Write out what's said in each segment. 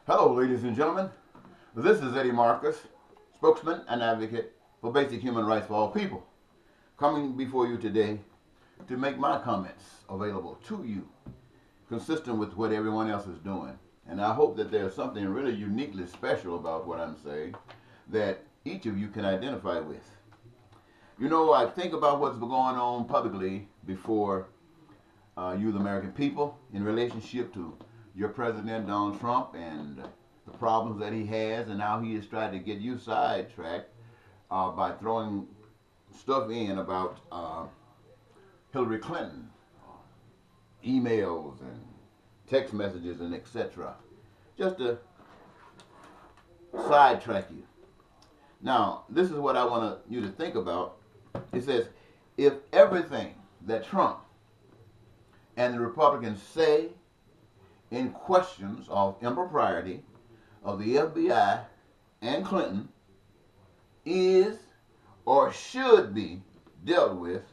Hello, ladies and gentlemen. This is Eddie Marcus, spokesman and advocate for basic human rights for all people, coming before you today to make my comments available to you, consistent with what everyone else is doing. And I hope that there's something really uniquely special about what I'm saying that each of you can identify with. You know, I think about what's going on publicly before you, the American people, in relationship to your president, Donald Trump, and the problems that he has, and how he is trying to get you sidetracked by throwing stuff in about Hillary Clinton, emails and text messages and etc. Just to sidetrack you. Now, this is what I want you to think about. It says, if everything that Trump and the Republicans say in questions of impropriety of the FBI and Clinton is or should be dealt with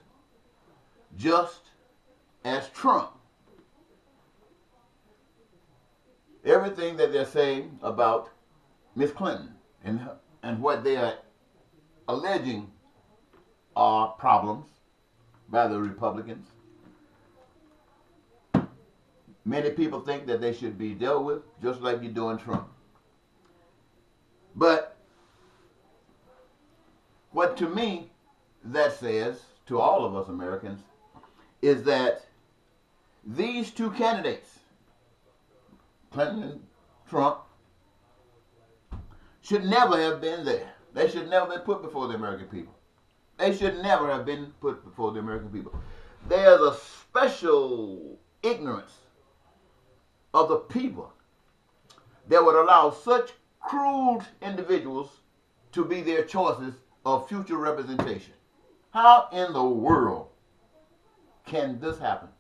just as Trump. Everything that they're saying about Miss Clinton and what they are alleging are problems by the Republicans. Many people think that they should be dealt with just like you're doing Trump. But what to me that says, to all of us Americans, is that these two candidates, Clinton and Trump, should never have been there. They should never have been put before the American people. They should never have been put before the American people. There's a special ignorance of the people that would allow such crude individuals to be their choices of future representation. How in the world can this happen?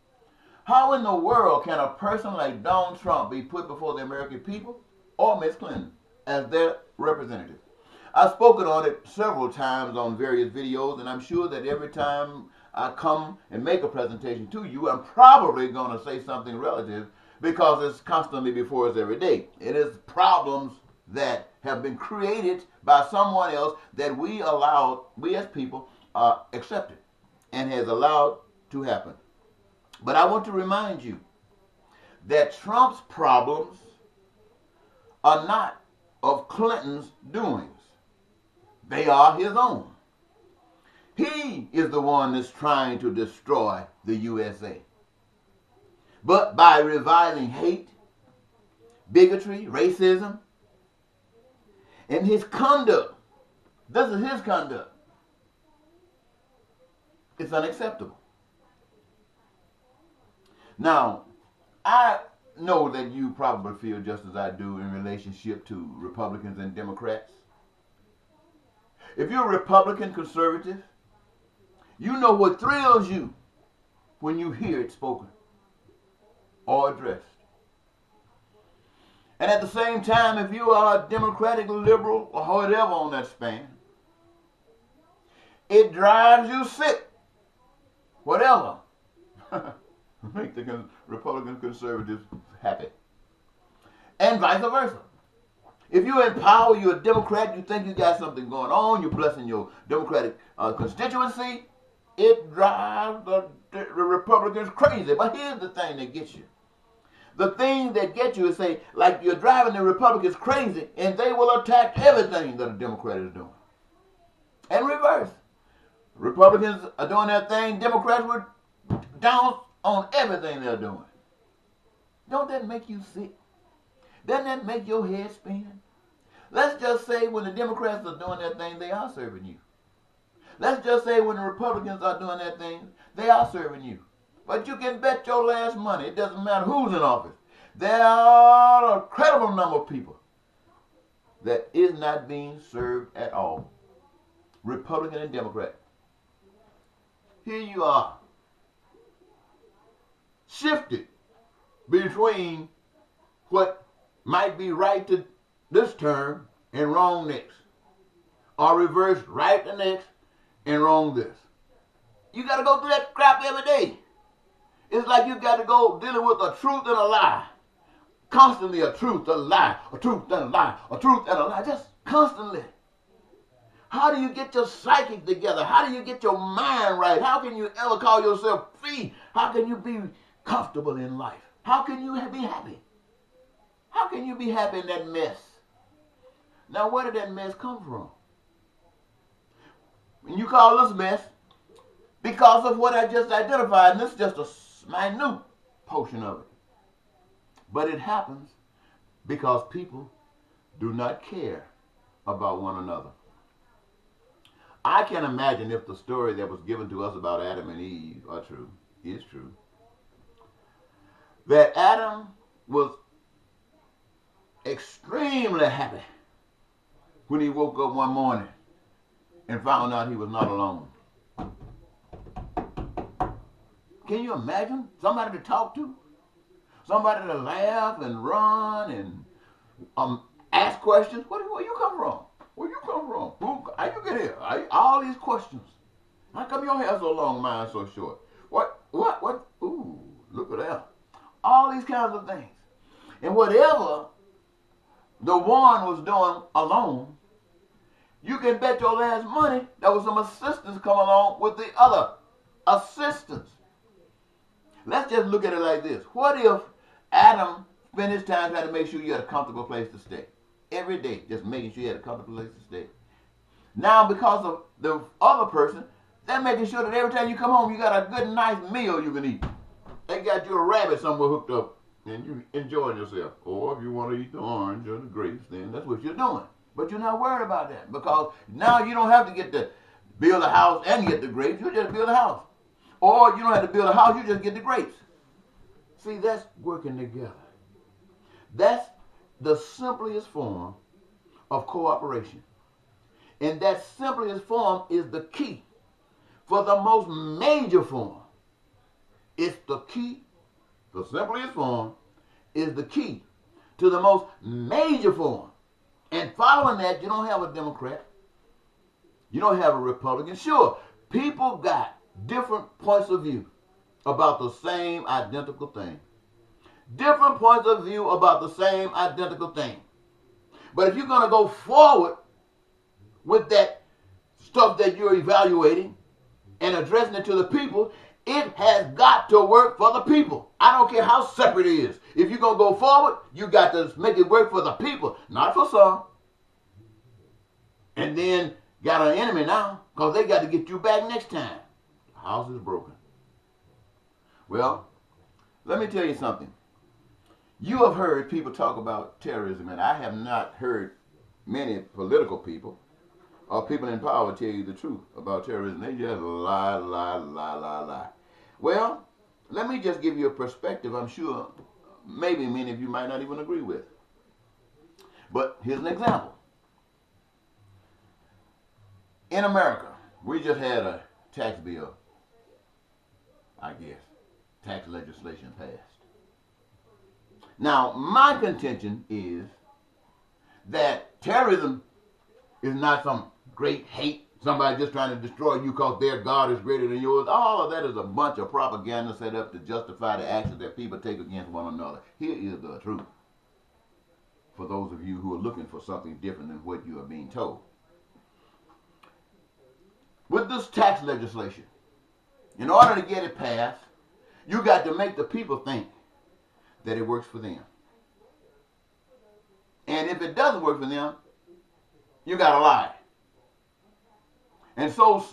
How in the world can a person like Donald Trump be put before the American people or Miss Clinton as their representative? I've spoken on it several times on various videos, and I'm sure that every time I come and make a presentation to you, I'm probably going to say something relative because it's constantly before us every day. It is problems that have been created by someone else that we as people, accepted and has allowed to happen. But I want to remind you that Trump's problems are not of Clinton's doings. They are his own. He is the one that's trying to destroy the USA. But by reviving hate, bigotry, racism, and his conduct, this is his conduct, it's unacceptable. Now, I know that you probably feel just as I do in relationship to Republicans and Democrats. If you're a Republican conservative, you know what thrills you when you hear it spoken or addressed. And at the same time, if you are a Democratic liberal or whatever on that span, it drives you sick. Whatever. Make the Republican conservatives happy. And vice versa. If you're in power, you're a Democrat, you think you got something going on, you're blessing your Democratic constituency, it drives the Republicans crazy. But here's the thing that gets you. The thing that gets you is, say, like you're driving the Republicans crazy, and they will attack everything that a Democrat is doing. And reverse. Republicans are doing their thing, Democrats were down on everything they're doing. Don't that make you sick? Doesn't that make your head spin? Let's just say when the Democrats are doing their thing, they are serving you. Let's just say when the Republicans are doing their thing, they are serving you. But you can bet your last money, it doesn't matter who's in office, there are a credible number of people that is not being served at all. Republican and Democrat. Here you are, shifted between what might be right to this term and wrong next, or reverse right the next and wrong this. You got to go through that crap every day. It's like you got to go dealing with a truth and a lie constantly a truth, a lie, a truth and a lie, a truth and a lie, just constantly. How do you get your psychic together? How do you get your mind right? How can you ever call yourself free? How can you be comfortable in life? How can you be happy? How can you be happy in that mess? Now, where did that mess come from? When you call this mess, because of what I just identified, and this is just a minute portion of it. But it happens because people do not care about one another. I can imagine if the story that was given to us about Adam and Eve is true, that Adam was extremely happy when he woke up one morning and found out he was not alone. Can you imagine somebody to talk to? Somebody to laugh and run and ask questions? Where you come from? Where you come from? How you get here? All these questions. How come your hair so long, mine so short? What? Ooh, look at that. All these kinds of things. And whatever the one was doing alone, you can bet your last money there was some assistance come along with the other assistants. Let's just look at it like this. What if Adam spent his time trying to make sure you had a comfortable place to stay? Every day, just making sure you had a comfortable place to stay. Now, because of the other person, they're making sure that every time you come home, you got a good, nice meal you can eat. They got you a rabbit somewhere hooked up, and you enjoying yourself. Or if you want to eat the orange or the grapes, then that's what you're doing. But you're not worried about that, because now you don't have to build a house and get the grapes. You just build a house. Or you don't have to build a house, you just get the grapes. See, that's working together. That's the simplest form of cooperation. And that simplest form is the key for the most major form. It's the key. The simplest form is the key to the most major form. And following that, you don't have a Democrat. You don't have a Republican. Sure, people got different points of view about the same identical thing. Different points of view about the same identical thing. But if you're going to go forward with that stuff that you're evaluating and addressing it to the people, it has got to work for the people. I don't care how separate it is. If you're going to go forward, you got to make it work for the people, not for some. And then got an enemy now, because they got to get you back next time. The house is broken. Well, let me tell you something. You have heard people talk about terrorism, and I have not heard many political people or people in power tell you the truth about terrorism. They just lie. Well, let me just give you a perspective I'm sure maybe many of you might not even agree with. But here's an example. In America, we just had a tax bill, I guess, tax legislation passed. Now, my contention is that terrorism is not some great hate, somebody just trying to destroy you because their God is greater than yours. All of that is a bunch of propaganda set up to justify the actions that people take against one another. Here is the truth for those of you who are looking for something different than what you are being told. With this tax legislation, in order to get it passed, you got to make the people think that it works for them. And if it doesn't work for them, you got to lie. And so,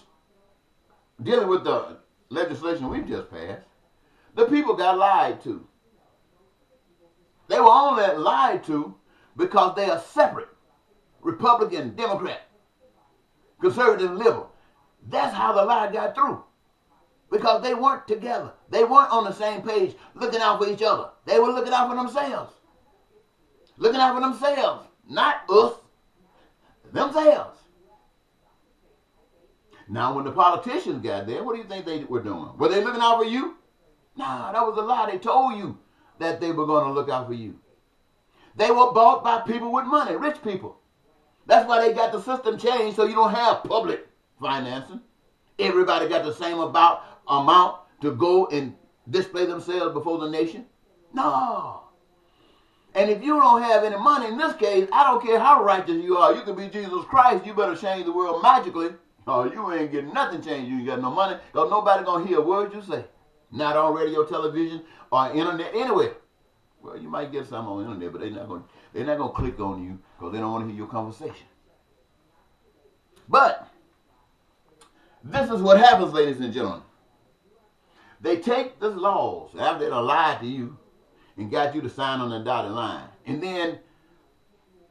dealing with the legislation we've just passed, the people got lied to. They were only lied to because they are separate. Republican, Democrat, conservative, liberal. That's how the lie got through. Because they weren't together. They weren't on the same page looking out for each other. They were looking out for themselves. Looking out for themselves. Not us. Themselves. Now, when the politicians got there, what do you think they were doing? Were they looking out for you? Nah, that was a lie. They told you that they were going to look out for you. They were bought by people with money, rich people. That's why they got the system changed so you don't have public financing. Everybody got the same amount to go and display themselves before the nation? No. And if you don't have any money, in this case, I don't care how righteous you are. You can be Jesus Christ. You better change the world magically. Oh, you ain't getting nothing changed. You ain't got no money. Because nobody going to hear a word you say. Not on radio, television, or internet, anywhere. Well, you might get some on the internet, but they're not going to click on you because they don't want to hear your conversation. But this is what happens, ladies and gentlemen. They take these laws after they lied to you and got you to sign on the dotted line. And then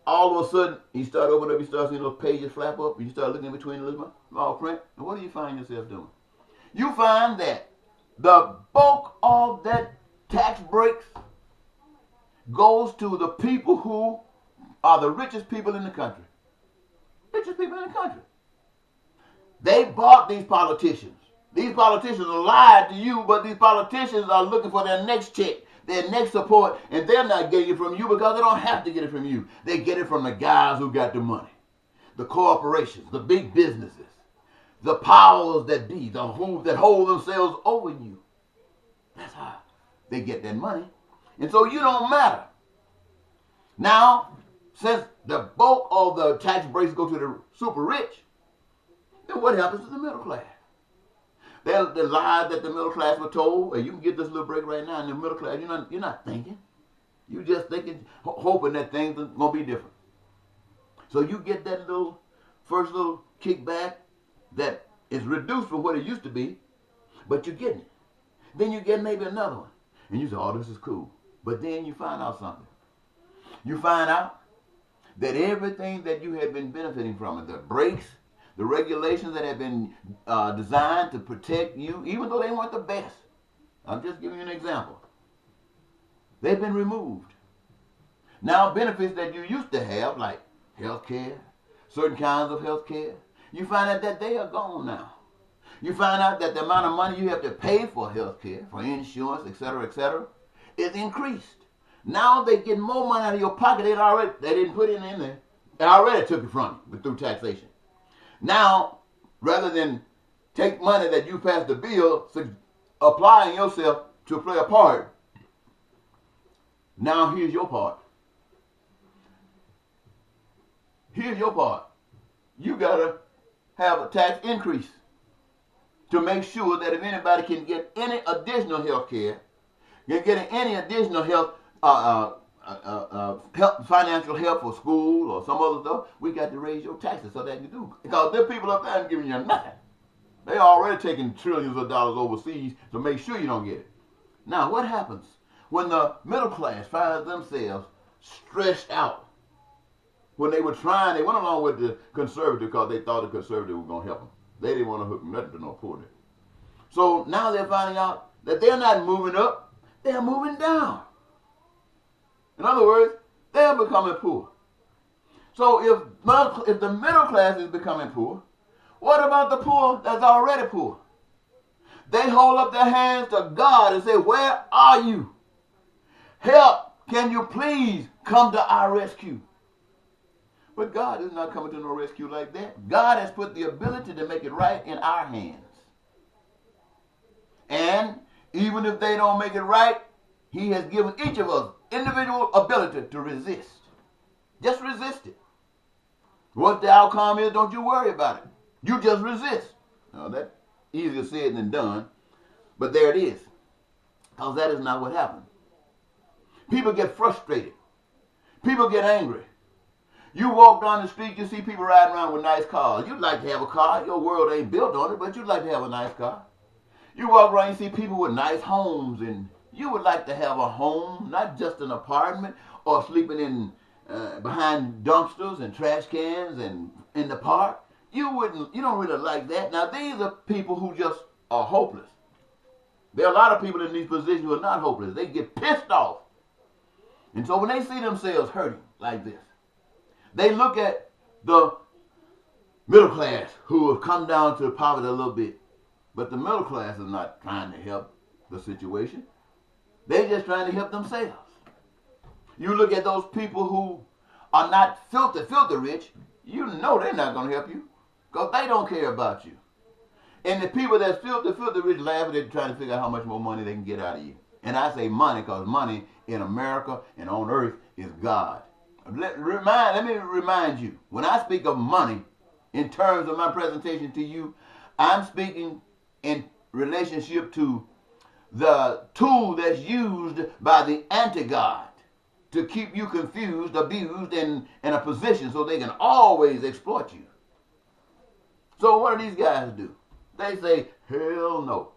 all of a sudden, you start opening up, you start seeing those pages flap up, and you start looking in between the small print. And what do you find yourself doing? You find that the bulk of that tax breaks goes to the people who are the richest people in the country. Richest people in the country. They bought these politicians. These politicians lied to you, but these politicians are looking for their next check, their next support, and they're not getting it from you because they don't have to get it from you. They get it from the guys who got the money, the corporations, the big businesses, the powers that be, the who that hold themselves over you. That's how they get that money. And so you don't matter. Now, since the bulk of the tax breaks go to the super rich, then what happens to the middle class? The lies that the middle class were told, and you can get this little break right now in the middle class, you're not thinking. You're just thinking, hoping that things are going to be different. So you get that first little kickback that is reduced from what it used to be, but you're getting it. Then you get maybe another one, and you say, oh, this is cool. But then you find out something. You find out that everything that you have been benefiting from, the breaks, the regulations that have been designed to protect you, even though they weren't the best. I'm just giving you an example. They've been removed. Now benefits that you used to have, like health care, certain kinds of health care, you find out that they are gone now. You find out that the amount of money you have to pay for health care, for insurance, etc., is increased. Now they get more money out of your pocket they didn't put it in there. They already took it from you through taxation. Now, rather than take money that you passed the bill, applying yourself to play a part, now here's your part. Here's your part. You got to have a tax increase to make sure that if anybody can get any additional health care, you're getting any additional health, financial help for school or some other stuff, we got to raise your taxes so that you do. Because there are people up there and giving you nothing. They already taking trillions of dollars overseas to make sure you don't get it. Now, what happens when the middle class finds themselves stressed out? When they went along with the conservative because they thought the conservative was going to help them. They didn't want to hook nothing to no poor. So now they're finding out that they're not moving up, they're moving down. In other words, they're becoming poor. So if the middle class is becoming poor, what about the poor that's already poor? They hold up their hands to God and say, where are you? Help, can you please come to our rescue? But God is not coming to no rescue like that. God has put the ability to make it right in our hands. And even if they don't make it right, He has given each of us individual ability to resist. Just resist it. What the outcome is, don't you worry about it. You just resist. Now, that's easier said than done, but there it is. Because that is not what happened. People get frustrated. People get angry. You walk down the street, you see people riding around with nice cars. You'd like to have a car. Your world ain't built on it, but you'd like to have a nice car. You walk around, you see people with nice homes, and you would like to have a home, not just an apartment or sleeping in behind dumpsters and trash cans and in the park. You don't really like that. Now, these are people who just are hopeless. There are a lot of people in these positions who are not hopeless. They get pissed off. And so when they see themselves hurting like this, they look at the middle class who have come down to poverty a little bit. But the middle class is not trying to help the situation. They're just trying to help themselves. You look at those people who are not filthy rich, you know they're not going to help you because they don't care about you. And the people that's filthy rich laugh at it trying to figure out how much more money they can get out of you. And I say money because money in America and on earth is God. Let me remind you, when I speak of money in terms of my presentation to you, I'm speaking in relationship to the tool that's used by the anti-God to keep you confused, abused, in a position so they can always exploit you. So what do these guys do? They say, hell no.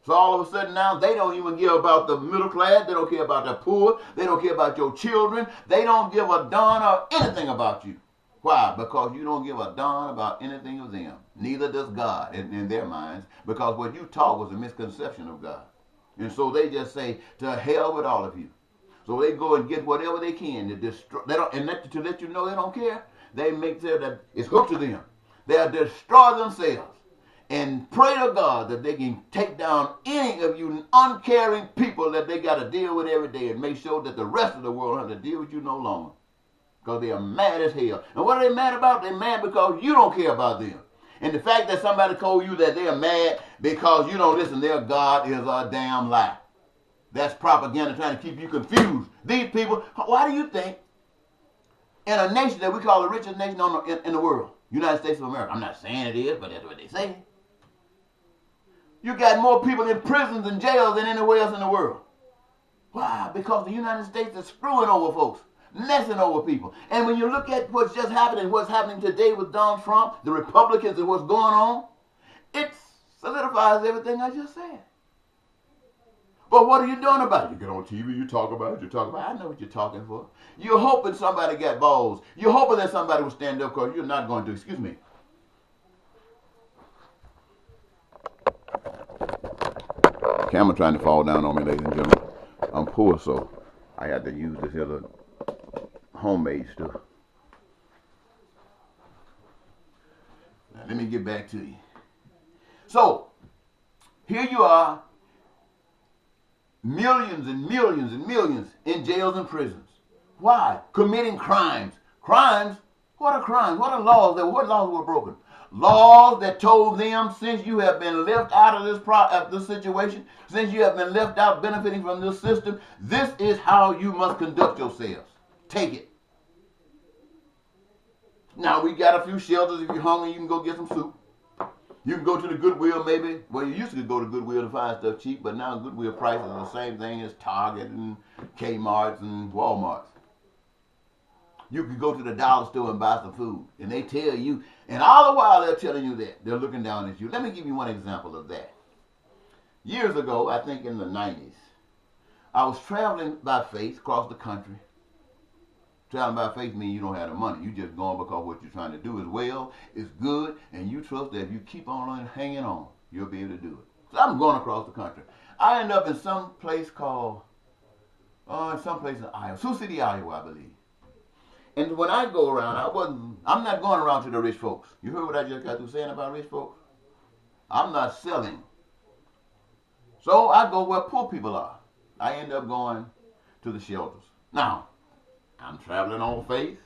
So all of a sudden now, they don't even care about the middle class. They don't care about the poor. They don't care about your children. They don't give a darn or anything about you. Why? Because you don't give a darn about anything of them. Neither does God in their minds, because what you taught was a misconception of God. And so they just say, to hell with all of you. So they go and get whatever they can to destroy. They don't, and to let you know they don't care. They make sure that it's hooked to them. They'll destroy themselves and pray to God that they can take down any of you uncaring people that they got to deal with every day, and make sure that the rest of the world has to deal with you no longer. Because they are mad as hell. And what are they mad about? They're mad because you don't care about them. And the fact that somebody told you that they're mad because you don't listen to their God is a damn lie. That's propaganda trying to keep you confused. These people, why do you think in a nation that we call the richest nation in the world, United States of America, I'm not saying it is, but that's what they say, you got more people in prisons and jails than anywhere else in the world. Why? Because the United States is screwing over folks, messing over people. And when you look at what's just happening, what's happening today with Donald Trump, the Republicans, and what's going on, it solidifies everything I just said. But what are you doing about it? You get on TV, you talk about it, I know what you're talking for. You're hoping somebody got balls. You're hoping that somebody will stand up, because you're not going to. Excuse me. The camera trying to fall down on me, ladies and gentlemen. I'm poor, so I had to use this here little homemade stuff. Now, let me get back to you. So, here you are, millions and millions and millions in jails and prisons. Why? Committing crimes. Crimes? What are crimes? What laws were broken? Laws that told them, since you have been left out of this situation, since you have been left out benefiting from this system, this is how you must conduct yourselves. Take it. Now, we got a few shelters. If you're hungry, you can go get some soup. You can go to the Goodwill, maybe. Well, you used to go to Goodwill to find stuff cheap, but now Goodwill prices are the same thing as Target and Kmart's and Walmart's. You could go to the dollar store and buy some food, and they tell you, and all the while they're telling you that. They're looking down at you. Let me give you one example of that. Years ago, I think in the 90s, I was traveling by faith across the country. Traveling by faith means you don't have the money. You just going because what you're trying to do is well, it's good, and you trust that if you keep on hanging on, you'll be able to do it. So I'm going across the country. I end up in some place called, someplace in Iowa, Sioux City, Iowa, I believe. And when I go around, I'm not going around to the rich folks. You heard what I just got through saying about rich folks? I'm not selling. So I go where poor people are. I end up going to the shelters. Now, I'm traveling on faith.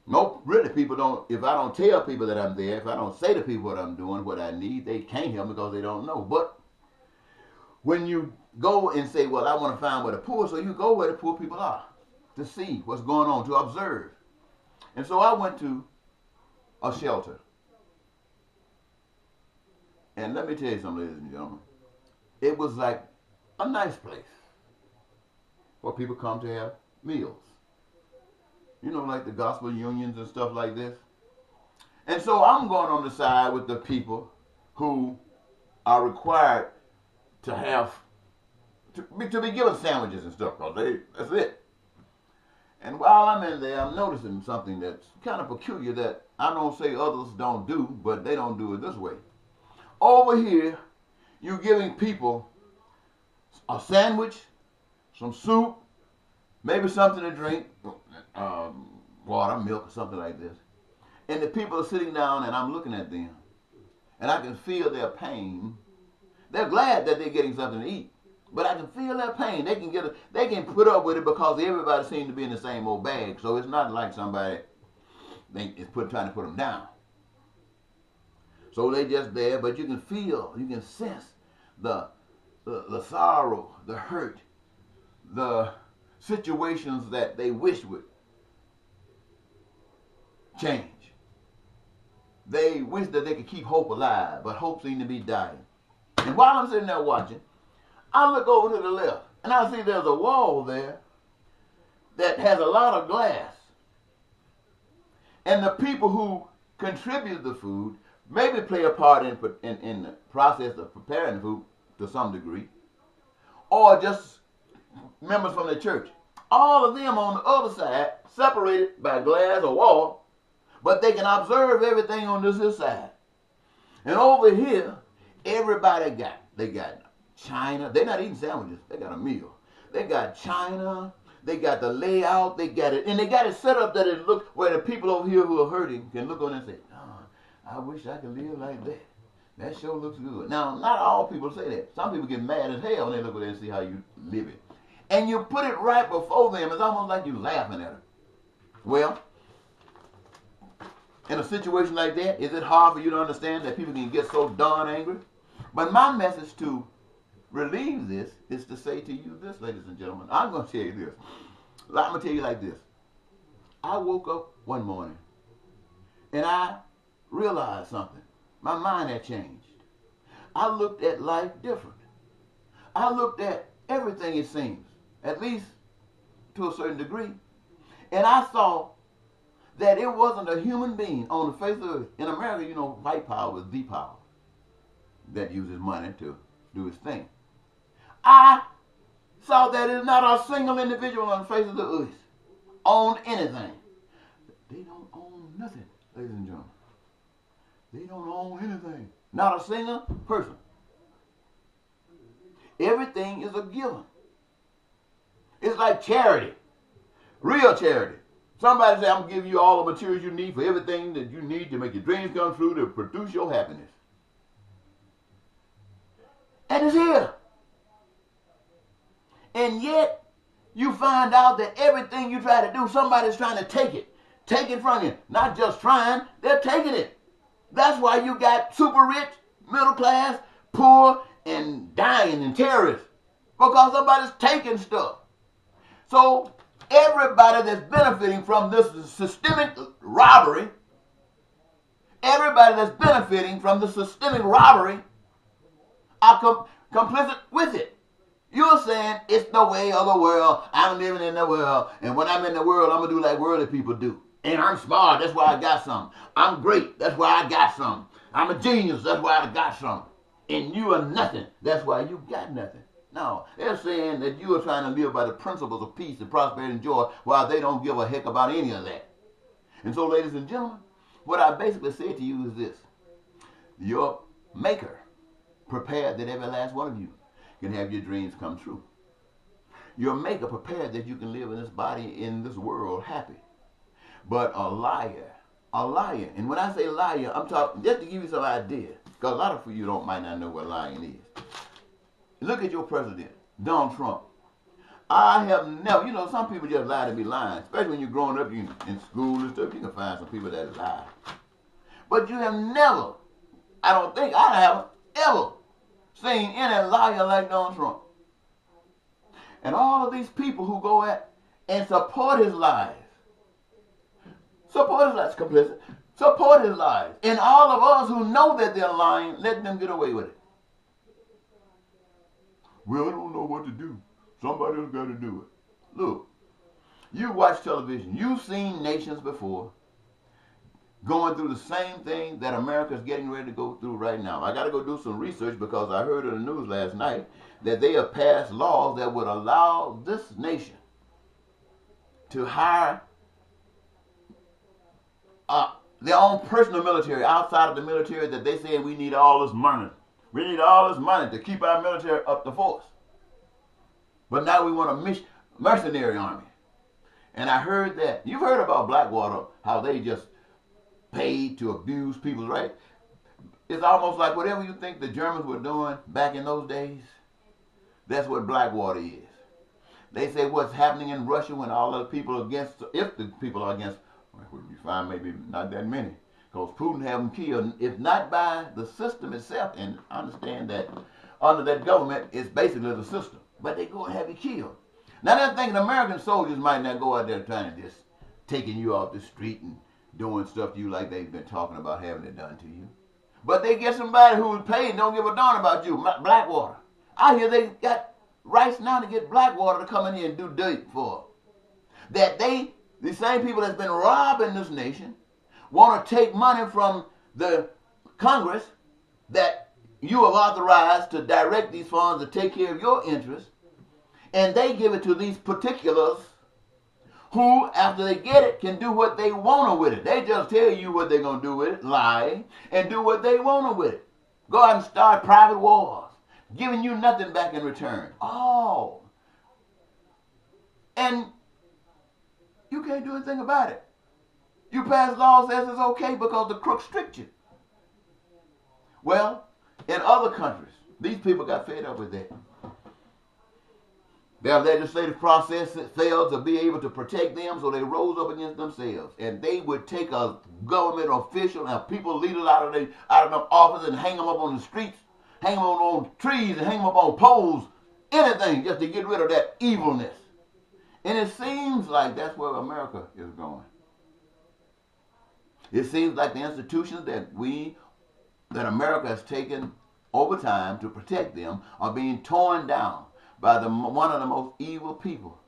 Nope, really, people don't, if I don't tell people that I'm there, if I don't say to people what I'm doing, what I need, they can't help me because they don't know. But when you go and say, well, I want to find where the poor, so you go where the poor people are to see what's going on, to observe. And so I went to a shelter. And let me tell you something, ladies and gentlemen. It was like a nice place where people come to have meals. You know, like the gospel unions and stuff like this. And so I'm going on the side with the people who are required to have, to be given sandwiches and stuff, because that's it. And while I'm in there, I'm noticing something that's kind of peculiar that I don't say others don't do, but they don't do it this way. Over here, you're giving people a sandwich, some soup, maybe something to drink, water, milk, or something like this. And the people are sitting down, and I'm looking at them, and I can feel their pain. They're glad that they're getting something to eat, but I can feel their pain. They can put up with it because everybody seems to be in the same old bag. So it's not like somebody is trying to put them down. So they just there, but you can feel, you can sense the the sorrow, the hurt, the situations that they wish would change. They wish that they could keep hope alive, but hope seems to be dying. And while I'm sitting there watching, I look over to the left, and I see there's a wall there that has a lot of glass. And the people who contribute the food maybe play a part in the process of preparing the food to some degree, or just members from the church. All of them on the other side, separated by glass or wall, but they can observe everything on this side. And over here, everybody they got china. They're not eating sandwiches. They got a meal. They got china. They got the layout. They got it. And they got it set up that it looks where the people over here who are hurting can look on and say, oh, I wish I could live like that. That sure looks good. Now, not all people say that. Some people get mad as hell when they look over there and see how you live it. And you put it right before them. It's almost like you laughing at them. Well, in a situation like that, is it hard for you to understand that people can get so darn angry? But my message to relieve this is to say to you this, ladies and gentlemen. I'm going to tell you this. I'm going to tell you like this. I woke up one morning and I realized something. My mind had changed. I looked at life different. I looked at everything, it seems, at least to a certain degree. And I saw that it wasn't a human being on the face of the earth. In America, you know, white power is the power that uses money to do its thing. I saw that it's not a single individual on the face of the earth own anything. They don't own nothing, ladies and gentlemen. They don't own anything. Not a single person. Everything is a given. It's like charity. Real charity. Somebody say, I'm going to give you all the materials you need for everything that you need to make your dreams come true, to produce your happiness. And it's here. And yet, you find out that everything you try to do, somebody's trying to take it. Take it from you. Not just trying, they're taking it. That's why you got super rich, middle class, poor, and dying and terrorists. Because somebody's taking stuff. So, everybody that's benefiting from this systemic robbery, everybody that's benefiting from the systemic robbery are complicit with it. You're saying it's the way of the world. I'm living in the world. And when I'm in the world, I'm going to do like worldly people do. And I'm smart. That's why I got some. I'm great. That's why I got some. I'm a genius. That's why I got some. And you are nothing. That's why you got nothing. No, they're saying that you are trying to live by the principles of peace and prosperity and joy while they don't give a heck about any of that. And so, ladies and gentlemen, what I basically say to you is this. Your maker prepared that every last one of you can have your dreams come true. Your maker prepared that you can live in this body, in this world, happy. But a liar, and when I say liar, I'm talking, just to give you some idea, because a lot of you might not know what lying is. Look at your president, Donald Trump. I have never, you know, some people just lie to be lying, especially when you're growing up in school and stuff. You can find some people that lie. But you have never, I don't think I have ever seen any liar like Donald Trump. And all of these people who go at and support his lies, complicit, support his lies. And all of us who know that they're lying, let them get away with it. Well, I don't know what to do. Somebody else got to do it. Look, you watch television. You've seen nations before going through the same thing that America's getting ready to go through right now. I got to go do some research because I heard in the news last night that they have passed laws that would allow this nation to hire their own personal military outside of the military that they say we need all this money. We need all this money to keep our military up to force. But now we want a mercenary army. And I heard that. You've heard about Blackwater, how they just paid to abuse people's rights. It's almost like whatever you think the Germans were doing back in those days, that's what Blackwater is. They say what's happening in Russia when all the people against, if the people are against, well, you find maybe not that many. Because Putin have them killed, if not by the system itself, and I understand that under that government is basically the system. But they go and have you killed. Now they're thinking American soldiers might not go out there trying to just taking you off the street and doing stuff to you like they've been talking about having it done to you. But they get somebody who's paid and don't give a darn about you. Blackwater. I hear they got rights now to get Blackwater to come in here and do dirt for them. That the same people that's been robbing this nation, want to take money from the Congress that you have authorized to direct these funds to take care of your interests, and they give it to these particulars who, after they get it, can do what they want to with it. They just tell you what they're going to do with it, lie, and do what they want to with it. Go out and start private wars, giving you nothing back in return. Oh. And you can't do anything about it. You pass laws says it's okay because the crooks tricked you. Well, in other countries, these people got fed up with that. Their legislative process failed to be able to protect them, so they rose up against themselves. And they would take a government official and people leaders out of them office and hang them up on the streets, hang them on trees, and hang them up on poles, anything just to get rid of that evilness. And it seems like that's where America is going. It seems like the institutions that America has taken over time to protect them are being torn down by one of the most evil people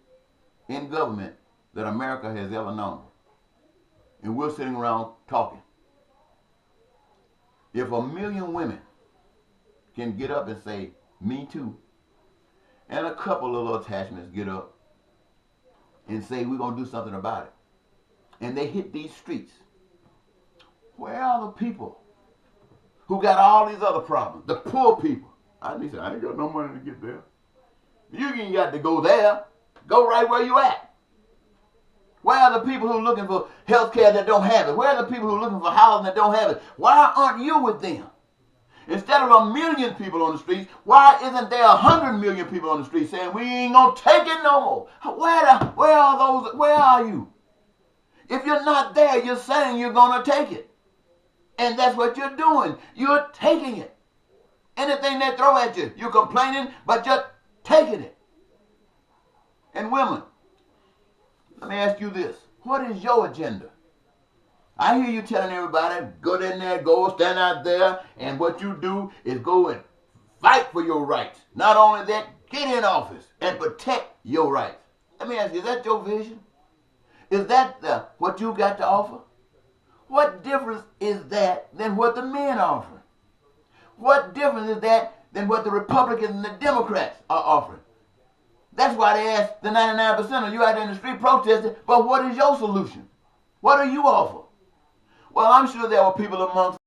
in government that America has ever known. And we're sitting around talking. If 1 million women can get up and say, me too, and a couple of little attachments get up and say, we're going to do something about it, and they hit these streets, where are the people who got all these other problems? The poor people. I ain't got no money to get there. You ain't got to go there. Go right where you at. Where are the people who are looking for health care that don't have it? Where are the people who are looking for housing that don't have it? Why aren't you with them? Instead of 1 million people on the streets, why isn't there 100 million people on the streets saying we ain't gonna take it no more? Where are those? Where are you? If you're not there, you're saying you're gonna take it. And that's what you're doing. You're taking it. Anything they throw at you, you're complaining, but you're taking it. And women, let me ask you this. What is your agenda? I hear you telling everybody, go in there, go stand out there, and what you do is go and fight for your rights. Not only that, get in office and protect your rights. Let me ask you, is that your vision? Is that what you got to offer? What difference is that than what the men offer? What difference is that than what the Republicans and the Democrats are offering? That's why they ask the 99% of you out there in the street protesting, but what is your solution? What do you offer? Well, I'm sure there were people amongst